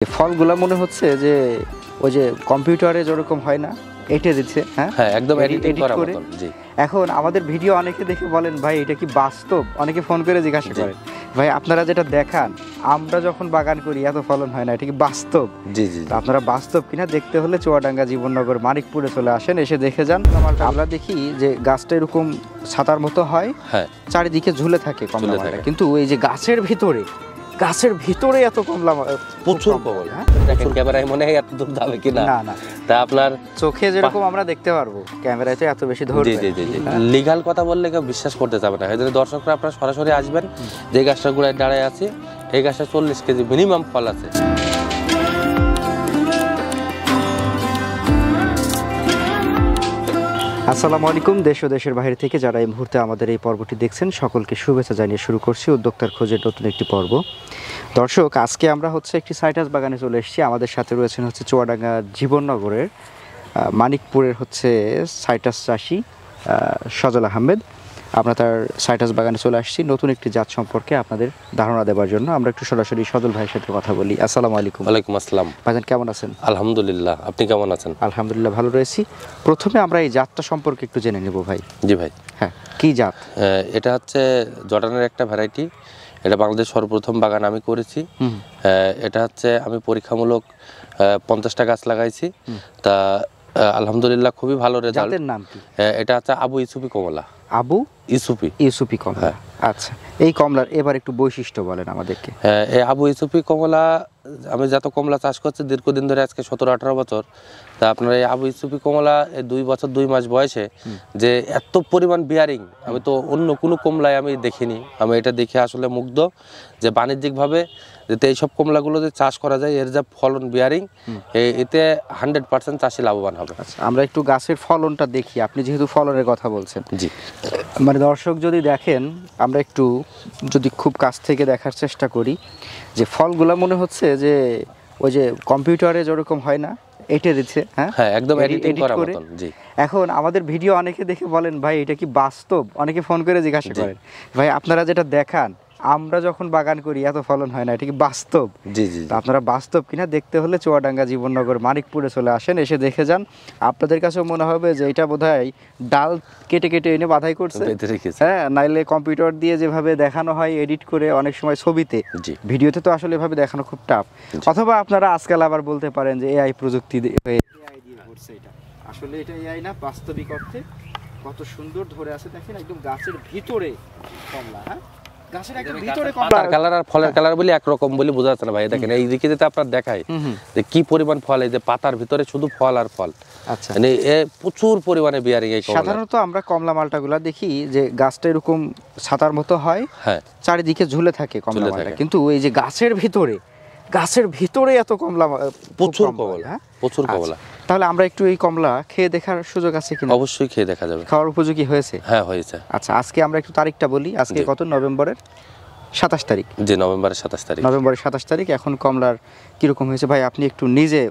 ফলগুলা মনে হচ্ছে যে ওই যে কম্পিউটারে যেরকম হয় না এঁটে দিচ্ছে, হ্যাঁ একদম এডিট করে। জি, এখন আমাদের ভিডিও অনেকে দেখে বলেন ভাই এটা কি বাস্তব, অনেকে ফোন করে জিজ্ঞাসা করেন ভাই আপনারা যেটা দেখান আমরা যখন বাগান করি এত ফলন হয় না, এটা কি বাস্তব? জি জি, আপনারা বাস্তব কিনা দেখতে হলে চুয়াডাঙ্গা জীবননগর মানিকপুরে চলে আসেন, এসে দেখে যান। আমরা দেখি যে গাছটা এরকম ছাতার মতো হয়, হ্যাঁ চারিদিকে ঝুলে থাকে কমলা মালটা, কিন্তু এই যে গাছের ভিতরে এত কমলা প্রচুর কমলা। দেখেন ক্যামেরায় মনে হয় এত দূর যাবে কিনা, না না, তা আপনার চোখে যেরকম আমরা দেখতে পারবো ক্যামেরায় তো এত বেশি ধরবে। জি জি জি, লিগ্যাল কথা বললে কেউ বিশ্বাস করতে যাবে না। এদের দর্শকরা আপনারা সরাসরি আসবেন, যে গাছটা গোড়ায় দাঁড়ায় আছে এই গাছটা 40 কেজি মিনিমাম ফল আছে। আসসালামু আলাইকুম, দেশ ও দেশের বাইরে থেকে যারা এই মুহূর্তে আমাদের এই পর্বটি দেখছেন সকলকে শুভেচ্ছা জানিয়ে শুরু করছি উদ্যোক্তার খোঁজের নতুন একটি পর্ব। দর্শক, আজকে আমরা একটি সাইটাস বাগানে চলে এসেছি। আমাদের সাথে রয়েছেন চুয়াডাঙ্গা জীবননগরের মানিকপুরের সাইটাস চাষি সজল আহমেদ। আমরা তার সাইটাস বাগানে চলে আসছি নতুন একটি জাত সম্পর্কে আপনাদের ধারণা দেওয়ার জন্য। আমরা একটু সরাসরি সজল ভাইয়ের সাথে কথা বলি। আসসালামু আলাইকুম। ওয়ালাইকুম আসসালাম। ভাইজান কেমন আছেন? আলহামদুলিল্লাহ, আপনি কেমন আছেন? আলহামদুলিল্লাহ ভালো রয়েছি। প্রথমে আমরা এই জাতটা সম্পর্কে একটু জেনে নেব ভাই। জি ভাই, হ্যাঁ, কি জাত? এটা হচ্ছে জর্ডানের একটা ভ্যারাইটি। এটা বাংলাদেশ সর্বপ্রথম বাগান আমি করেছি। এটা হচ্ছে আমি পরীক্ষামূলক 50টা গাছ লাগাইছি, তা আলহামদুলিল্লাহ খুবই ভালো রেজাল্ট। জাতের নাম কি? এটা হচ্ছে আবু ইউসুফি কমলা। আবু ইউসুফি কমলা। হ্যাঁ। আচ্ছা, এই কমলার এবার একটু বৈশিষ্ট্য বলেন আমাদেরকে। এই আবু ইউসুফি কমলা, আমি যত কমলা চাষ করছি দীর্ঘদিন ধরে, আজকে 17-18 বছর। তা আপনার এই আবু ইউসুফি কমলা 2 বছর 2 মাস বয়সে যে এত পরিমাণ বিয়ারিং আমি তো অন্য কোনো কমলায় আমি দেখিনি। আমি এটা দেখে আসলে মুগ্ধ যে বাণিজ্যিকভাবে যাতে এইসব কমলাগুলো যে চাষ করা যায়, এর যা ফলন বিয়ারিং, এতে 100% চাষি লাভবান হবে। আচ্ছা, আমরা একটু গাছের ফলনটা দেখি। আপনি যেহেতু ফলনের কথা বলছেন, জি, মানে দর্শক যদি দেখেন, আমরা একটু যদি খুব কাছ থেকে দেখার চেষ্টা করি, যে ফলগুলা মনে হচ্ছে যে ওই যে কম্পিউটারে যেরকম হয় না এঁটে দিচ্ছে, হ্যাঁ একদম এডিট করে। জি, এখন আমাদের ভিডিও অনেকে দেখে বলেন ভাই এটা কি বাস্তব, অনেকে ফোন করে জিজ্ঞাসা করেন ভাই আপনারা যেটা দেখান আমরা যখন বাগান করি এত ফলন হয় না, এটা কি বাস্তব? জি জি, আপনারা বাস্তব কিনা দেখতে হলে চুয়াডাঙ্গা জীবননগর মানিকপুরে চলে আসেন, এসে দেখে যান। আপনাদের কাছেও মনে হবে যে এটা বোধহয় ডাল কেটে কেটে এনে বাধাই করছে, হ্যাঁ, নাইলে কম্পিউটার দিয়ে যেভাবে দেখানো হয় এডিট করে অনেক সময় ছবিতে, ভিডিওতে তো আসলে এভাবে দেখানো খুব টাফ। অথবা আপনারা আজকাল আবার বলতে পারেন যে এআই প্রযুক্তি দিয়ে করছে। এটা আসলে এটা এআই না, বাস্তবিক অর্থে কত সুন্দর ধরে আছে দেখেন, একদম গাছের ভিতরে কমলা। হ্যাঁ, গাছের একদম ভিতরে কমলা। কালার আর ফলের কালার বলি একরকম বলি বোঝা যাচ্ছে না ভাই। দেখেন এই দিকে যেটা আপনার দেখায় যে কি পরিমাণ ফল, এই যে পাতার ভিতরে শুধু ফল আর ফল। আচ্ছা, মানে প্রচুর পরিমাণে বিয়ারিং। এই সাধারণত আমরা কমলা মালটাগুলা দেখি যে গাছটা এরকম ছাতার মতো হয়, হ্যাঁ, চারিদিকে ঝুলে থাকে কমলা মালটা, কিন্তু এই যে গাছের ভিতরে এত কমলা, প্রচুর কমলা, প্রচুর কমলা। তাহলে আমরা একটু এই কমলা খেয়ে দেখার সুযোগ আছে কিনা? অবশ্যই খেয়ে দেখা যাবে। খাওয়ার উপযোগী হয়েছে? হ্যাঁ হয়েছে। আচ্ছা, আজকে আমরা একটু তারিখটা বলি। আজকে কত? নভেম্বরের 27 তারিখ। জি, নভেম্বরের 27 তারিখ। নভেম্বরের 27 তারিখ। এখন কমলার কিরকম হয়েছে ভাই আপনি একটু নিজে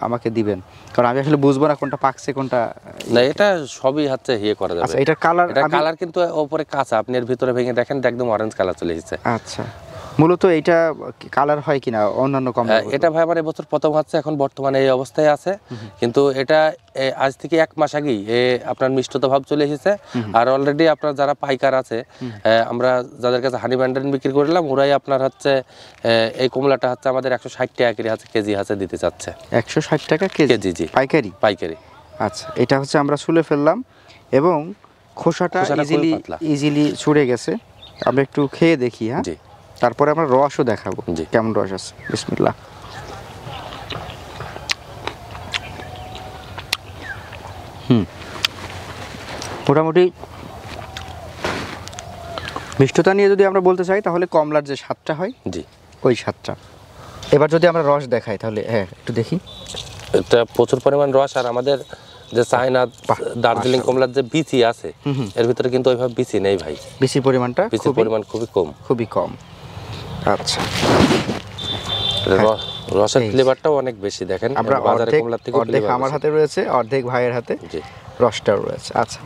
আমাকে দিবেন, কারণ আমি আসলে বুঝবো না কোনটা পাকছে কোনটা না। এটা সবই হচ্ছে ইয়ে করা যাবে। আচ্ছা, এটা কালার কিন্তু উপরে কাঁচা, আপনি এর ভিতরে ভেঙে দেখেন একদম অরেঞ্জ কালার চলে এসেছে। আচ্ছা, মূলত এটা কালার হয় কিনা অন্যান্য কমলা? এটা ভাই আমার এবছর প্রথম হচ্ছে, এখন বর্তমানে এই অবস্থায় আছে, কিন্তু এটা আজ থেকে 1 মাস আগেই আপনার মিষ্টতা ভাব চলে এসেছে। আর অলরেডি আপনার যারা পাইকার আছে, আমরা যাদের কাছে হানি ব্যান্ডেন বিক্রি করলাম, ওরাই আপনার এই কমলাটা আমাদের 160 টাকা কেজি দিতে চাচ্ছে। 160 টাকা কেজি? জি, পাইকারি। আচ্ছা, এটা আমরা ছুলে ফেললাম এবং খোসাটা ইজিলি ছুড়ে গেছে। আমরা একটু খেয়ে দেখি। হ্যাঁ, তারপরে আমরা রসও দেখাবো কেমন রস আছে। বিসমিল্লাহ। মোটামুটি মিষ্টতা নিয়ে যদি আমরা বলতে চাই তাহলে কমলার যে স্বাদটা হয় ওই স্বাদটা। এবার যদি আমরা রস দেখাই তাহলে হ্যাঁ একটু দেখি। এটা প্রচুর পরিমাণ রস। আর আমাদের যে চায়না দার্জিলিং কমলার যে বিচি আছে, এর ভিতরে কিন্তু ওইভাবে বিচি নেই ভাই। বিচির পরিমাণ খুবই কম। আচ্ছা, রসের ফ্লেভারটাও অনেক বেশি। দেখেন আমরা বাজারে কমলার থেকে অর্ধেক আমার হাতে রয়েছে, অর্ধেক ভাইয়ের হাতে, রসটাও রয়েছে। আচ্ছা,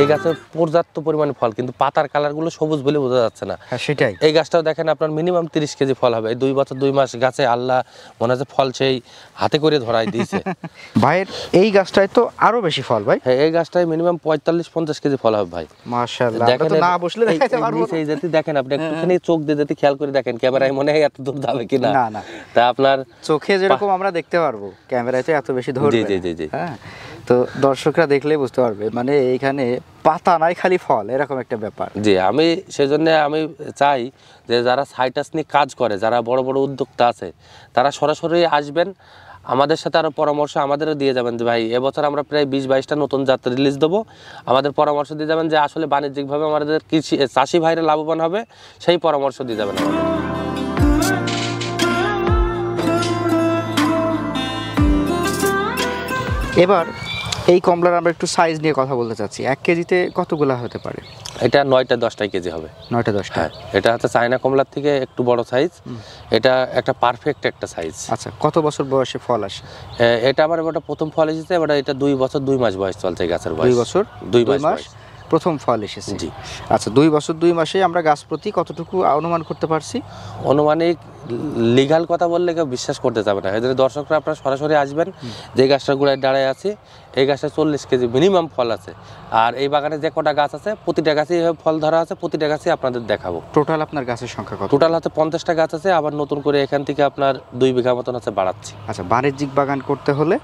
এই গাছে পর্যাপ্ত পরিমাণে ফল, কিন্তু পাতার কালারগুলো সবুজ বলে বোঝা যাচ্ছে না। সেটাই। এই গাছটাও দেখেন আপনার মিনিমাম 30 কেজি ফল হবে। এই 2 বছর 2 মাস গাছে আল্লাহ মনে হচ্ছে ফল সেই হাতে করে ধরাই দিয়েছে। ভাইয়ের এই গাছটায় তো আরো বেশি ফল ভাই। হ্যাঁ, এই গাছটায় মিনিমাম 45-50 কেজি ফল হবে ভাই। মাশাআল্লাহ, আমরা তো না বসলে দেখাতে পারবো না। এই যেতে দেখেন আপনি একটুখানি চোখ দিয়ে যেতে খেয়াল করে দেখেন, ক্যামেরায় মনে হয় এত দূর যাবে কিনা। না না, তা আপনার চোখে যেরকম আমরা দেখতে পারবো, ক্যামেরায় তো এত বেশি ধরবে। জি জি জি। হ্যাঁ, তো দর্শকরা দেখলেই বুঝতে পারবে, মানে এইখানে পাতা নাই খালি ফল, এরকম একটা ব্যাপার। জি, আমি সেজন্য আমি চাই যে যারা সাইটাস নিয়ে কাজ করে, যারা বড় বড় উদ্যোক্তা আছে, তারা সরাসরি আসবেন আমাদের সাথে, আরো পরামর্শ আমাদেরও দিয়ে যাবেন যে ভাই এবছর আমরা প্রায় 20-22টা নতুন জাত রিলিজ দেবো, আমাদের পরামর্শ দিয়ে যাবেন যে আসলে বাণিজ্যিকভাবে আমাদের কৃষি চাষি ভাইরা লাভবান হবে, সেই পরামর্শ দিয়ে যাবেন আমাদের। এবার এই কমলার আমরা একটু সাইজ নিয়ে কথা বলতে চাচ্ছি। 1 কেজিতে কতগুলা হতে পারে? এটা 9টা-10টা কেজি হবে। 9টা-10টা। হ্যাঁ, এটা হচ্ছে চায়না কমলার থেকে একটু বড় সাইজ। এটা একটা পারফেক্ট একটা সাইজ। আচ্ছা, কত বছর বয়সে ফল আসে? এটা আমার এটা প্রথম ফল এসেছে, এটা 2 বছর 2 মাস বয়স চলছে গাছের বয়স। 2 বছর 2 মাস প্রথম ফল এসেছে। জি। আচ্ছা, 2 বছর 2 মাসে আমরা গাছ প্রতি কতটুকু অনুমান করতে পারছি? অনুমানিক লিগ্যাল কথা বললে কেউ বিশ্বাস করতে যাবে না। এদের দর্শকরা আপনারা সরাসরি আসবেন, যে গাছটার গোড়ায় দাঁড়ায় আছে এই গাছটা 40 কেজি মিনিমাম ফল আছে। আর এই বাগানে যে কটা গাছ আছে প্রতিটা গাছেই ফল ধরা আছে, প্রতিটা গাছই আপনাদের দেখাবো। টোটাল আপনার গাছের সংখ্যা কত? টোটাল হচ্ছে 50টা গাছ আছে, আবার নতুন করে এখান থেকে আপনার 2 বিঘা মতন আছে বাড়াচ্ছি। আচ্ছা, বাণিজ্যিক বাগান করতে হলে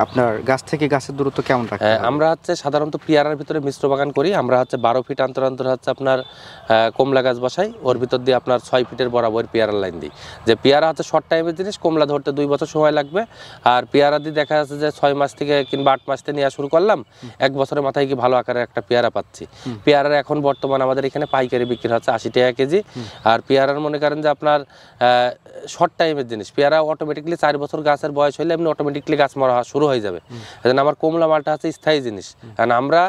আপনার গাছ থেকে গাছের দূরত্ব কেমন রাখতে হবে? আমরা হচ্ছে সাধারণত পেয়ারার ভিতরে মিশ্র বাগান করি। আমরা হচ্ছে 12 ফিট অন্তর অন্তর হচ্ছে আপনার কমলা গাছ বসাই, ওর ভিতর দিয়ে আপনার 6 ফিটের বরাবর পেয়ারার লাইন দিই। যে পেয়ারা হচ্ছে শর্ট টাইমের জিনিস, কমলা ধরতে 2 বছর সময় লাগবে। আর পেয়ারা দিয়ে দেখা যাচ্ছে যে 6 মাস থেকে কিংবা 8 মাস থেকে নেওয়া শুরু করলাম, 1 বছরের মাথায় কি ভালো আকারের একটা পেয়ারা পাচ্ছি। পেয়ারার এখন বর্তমান আমাদের এখানে পাইকারি বিক্রি হচ্ছে 80 টাকা কেজি। আর পেয়ারার মনে করেন যে আপনার শর্ট টাইমের জিনিস, পেয়ারা অটোমেটিকলি 4 বছর গাছের বয়স হলে এমনি অটোমেটিকলি গাছ মরা শুরু হয়ে যাবে। এজন্য আমার কমলা মালটা হচ্ছে স্থায়ী জিনিস। কারণ আমরা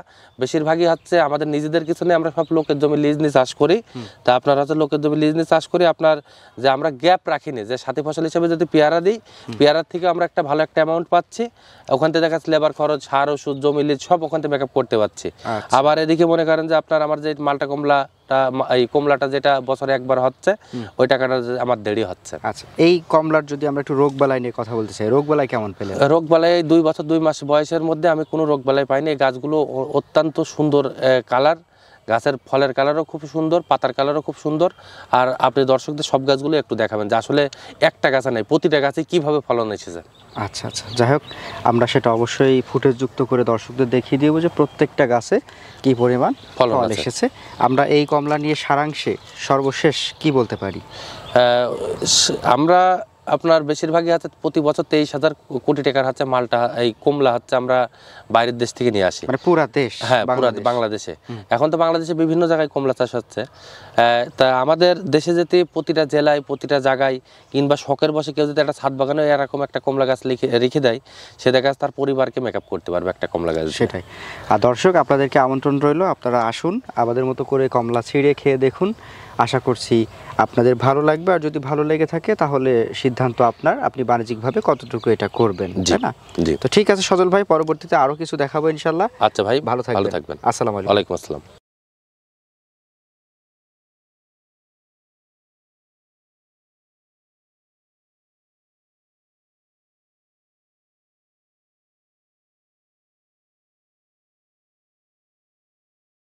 বেশিরভাগই হচ্ছে আমাদের নিজেদের কিছু নেই, আমরা সব লোকের জমি লিজ নিয়ে চাষ করি। তা আপনার হচ্ছে লোকের জমি লিজ নিয়ে চাষ করি, আপনার যে আমরা গ্যাপ রাখিনি, যে সাথী ফসল হিসেবে যদি পেয়ারা দিই, পেয়ারার থেকে আমরা একটা ভালো একটা অ্যামাউন্ট পাচ্ছি। ওখান থেকে দেখা যাচ্ছে লেবার খরচ, সার ওষুধ, জমি লিজ সব ওখান থেকে ব্যাকআপ করতে পারছি। আবার এদিকে মনে করেন যে আপনার আমার যে মালটা এই কমলাটা যেটা বছরে একবার হচ্ছে, ওই টাকাটা আমার দেরি হচ্ছে। আচ্ছা, এই কমলার যদি আমরা একটু রোগবালাই নিয়ে কথা বলতে চাই, রোগবালাই কেমন পেলেন? রোগবালাই 2 বছর 2 মাস বয়সের মধ্যে আমি কোনো রোগবালাই পাইনি। এই গাছগুলো অত্যন্ত সুন্দর কালার, গাছের ফলের কালারও খুব সুন্দর, পাতার কালারও খুব সুন্দর। আর আপনি দর্শকদের সব গাছগুলো একটু দেখাবেন যে আসলে একটা গাছে নাই, প্রতিটা গাছে কিভাবে ফলন এসেছে। আচ্ছা আচ্ছা, যাই হোক, আমরা সেটা অবশ্যই ফুটেজ যুক্ত করে দর্শকদের দেখিয়ে দিব যে প্রত্যেকটা গাছে কি পরিমাণ ফল এসেছে। আমরা এই কমলা নিয়ে সারাংশে সর্বশেষ কি বলতে পারি? আমরা আপনার বেশিরভাগই হচ্ছে প্রতি বছর 23,000 কোটি টাকার হচ্ছে মালটা, এই কমলা হচ্ছে আমরা বাইরের দেশ থেকে নিয়ে আসি। মানে পুরা দেশ? হ্যাঁ, পুরা বাংলাদেশে। এখন তো বাংলাদেশে বিভিন্ন জায়গায় কমলা চাষ হচ্ছে। তা আমাদের দেশে যেতে প্রতিটা জেলায়, প্রতিটা জায়গায় কিংবা শখের বসে কেউ যদি একটা ছাদ বাগানে এরকম একটা কমলা গাছ রেখে দেয়, সে দেখা যাচ্ছে তার পরিবারকে মেকআপ করতে পারবে একটা কমলা গাছ। সেটাই। আর দর্শক, আপনাদেরকে আমন্ত্রণ রইল, আপনারা আসুন, আমাদের মতো করে কমলা ছিঁড়ে খেয়ে দেখুন। আশা করছি আপনাদের ভালো লাগবে। আর যদি ভালো লেগে থাকে তাহলে সিদ্ধান্ত আপনার, আপনি বাণিজ্যিকভাবে কতটুকু এটা করবেন, তাই না? তো ঠিক আছে সজল ভাই, পরবর্তীতে আরো কিছু দেখাবো ইনশাল্লাহ। আচ্ছা ভাই, ভালো থাকবেন। আসসালামু আলাইকুম। ওয়ালাইকুম আসসালাম।